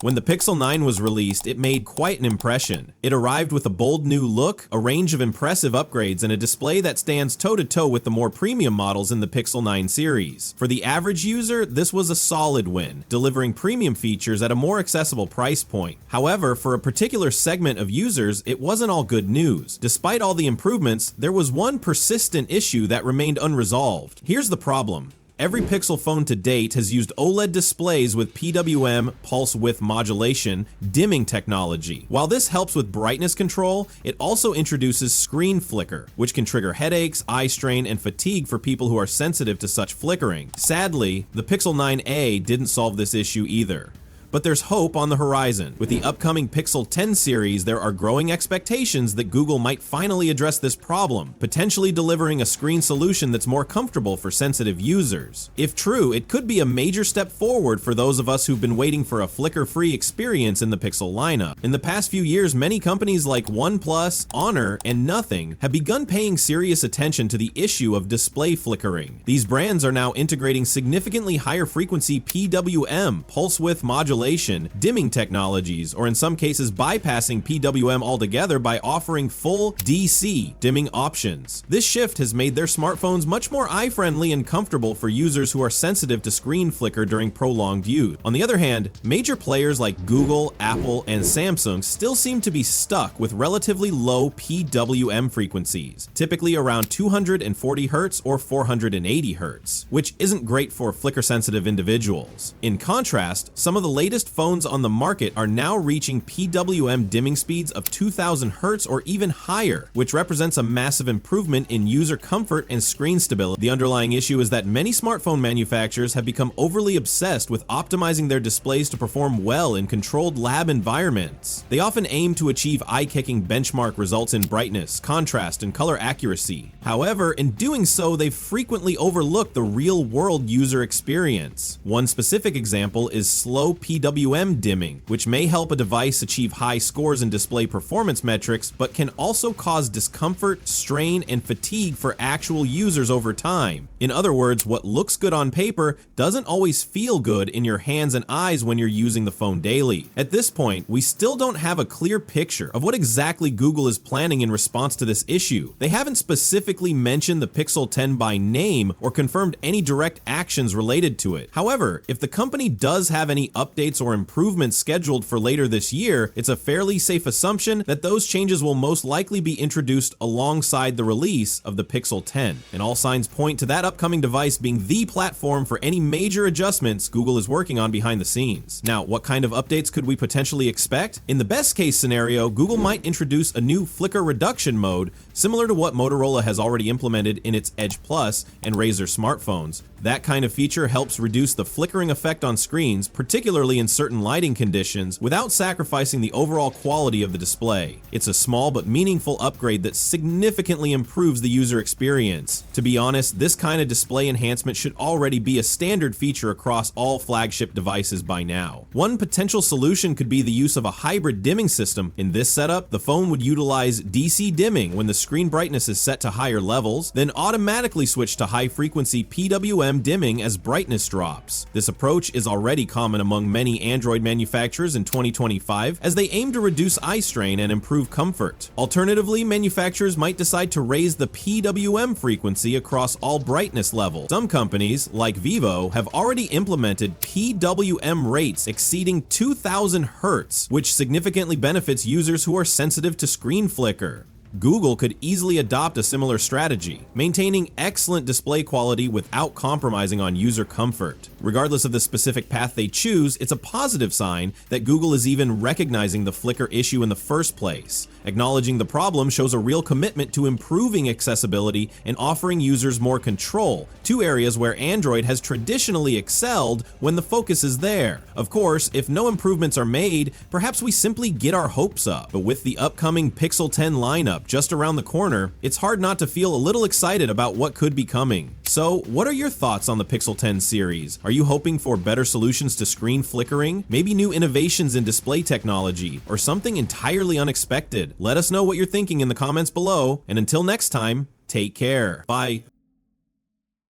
When the Pixel 9 was released, it made quite an impression. It arrived with a bold new look, a range of impressive upgrades, and a display that stands toe-to-toe with the more premium models in the Pixel 9 series. For the average user, this was a solid win, delivering premium features at a more accessible price point. However, for a particular segment of users, it wasn't all good news. Despite all the improvements, there was one persistent issue that remained unresolved. Here's the problem. Every Pixel phone to date has used OLED displays with PWM, pulse width modulation, dimming technology. While this helps with brightness control, it also introduces screen flicker, which can trigger headaches, eye strain, and fatigue for people who are sensitive to such flickering. Sadly, the Pixel 9a didn't solve this issue either. But there's hope on the horizon. With the upcoming Pixel 10 series, there are growing expectations that Google might finally address this problem, potentially delivering a screen solution that's more comfortable for sensitive users. If true, it could be a major step forward for those of us who've been waiting for a flicker-free experience in the Pixel lineup. In the past few years, many companies like OnePlus, Honor, and Nothing have begun paying serious attention to the issue of display flickering. These brands are now integrating significantly higher frequency PWM, pulse width modulation, dimming technologies, or in some cases bypassing PWM altogether by offering full DC dimming options. This shift has made their smartphones much more eye-friendly and comfortable for users who are sensitive to screen flicker during prolonged use. On the other hand, major players like Google, Apple, and Samsung still seem to be stuck with relatively low PWM frequencies, typically around 240 Hz or 480 Hz, which isn't great for flicker-sensitive individuals. In contrast, some of the latest phones on the market are now reaching PWM dimming speeds of 2000 Hz or even higher, which represents a massive improvement in user comfort and screen stability. The underlying issue is that many smartphone manufacturers have become overly obsessed with optimizing their displays to perform well in controlled lab environments. They often aim to achieve eye-kicking benchmark results in brightness, contrast, and color accuracy. However, in doing so, they've frequently overlooked the real-world user experience. One specific example is slow PWM dimming, which may help a device achieve high scores in display performance metrics, but can also cause discomfort, strain, and fatigue for actual users over time. In other words, what looks good on paper doesn't always feel good in your hands and eyes when you're using the phone daily. At this point, we still don't have a clear picture of what exactly Google is planning in response to this issue. They haven't specifically mentioned the Pixel 10 by name or confirmed any direct actions related to it. However, if the company does have any updates or improvements scheduled for later this year, it's a fairly safe assumption that those changes will most likely be introduced alongside the release of the Pixel 10. And all signs point to that upcoming device being the platform for any major adjustments Google is working on behind the scenes. Now, what kind of updates could we potentially expect? In the best case scenario, Google might introduce a new flicker reduction mode, similar to what Motorola has already implemented in its Edge Plus and Razer smartphones. That kind of feature helps reduce the flickering effect on screens, particularly in certain lighting conditions, without sacrificing the overall quality of the display. It's a small but meaningful upgrade that significantly improves the user experience. To be honest, this kind of display enhancement should already be a standard feature across all flagship devices by now. One potential solution could be the use of a hybrid dimming system. In this setup, the phone would utilize DC dimming when the screen brightness is set to higher levels, then automatically switch to high-frequency PWM dimming as brightness drops. This approach is already common among many Android manufacturers in 2025 as they aim to reduce eye strain and improve comfort. Alternatively, manufacturers might decide to raise the PWM frequency across all brightness levels. Some companies, like Vivo, have already implemented PWM rates exceeding 2000 Hz, which significantly benefits users who are sensitive to screen flicker. Google could easily adopt a similar strategy, maintaining excellent display quality without compromising on user comfort. Regardless of the specific path they choose, it's a positive sign that Google is even recognizing the flicker issue in the first place. Acknowledging the problem shows a real commitment to improving accessibility and offering users more control, two areas where Android has traditionally excelled when the focus is there. Of course, if no improvements are made, perhaps we simply get our hopes up. But with the upcoming Pixel 10 lineup just around the corner, it's hard not to feel a little excited about what could be coming. So, what are your thoughts on the Pixel 10 series? Are you hoping for better solutions to screen flickering? Maybe new innovations in display technology? Or something entirely unexpected? Let us know what you're thinking in the comments below, and until next time, take care. Bye.